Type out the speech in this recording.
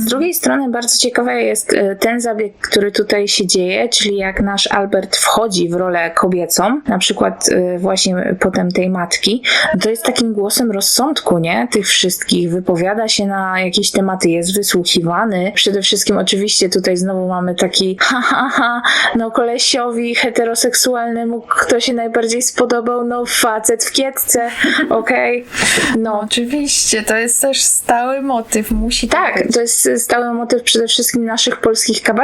drugiej strony bardzo ciekawy jest ten zabieg, który tutaj się dzieje, czyli jak nasz Albert wchodzi w rolę kobiecą, na przykład właśnie potem tej matki, to jest takim głosem rozsądku, nie? Tych wszystkich, wypowiada się na jakieś tematy, jest wysłuchiwany. Przede wszystkim oczywiście tutaj znowu mamy taki no kolesiowi heteroseksualnemu, kto się najbardziej spodobał, no facet w kietce, okej? No. Oczywiście, to jest też stały motyw, musi Tak, być. to jest stały motyw przede wszystkim naszych polskich kabaretów.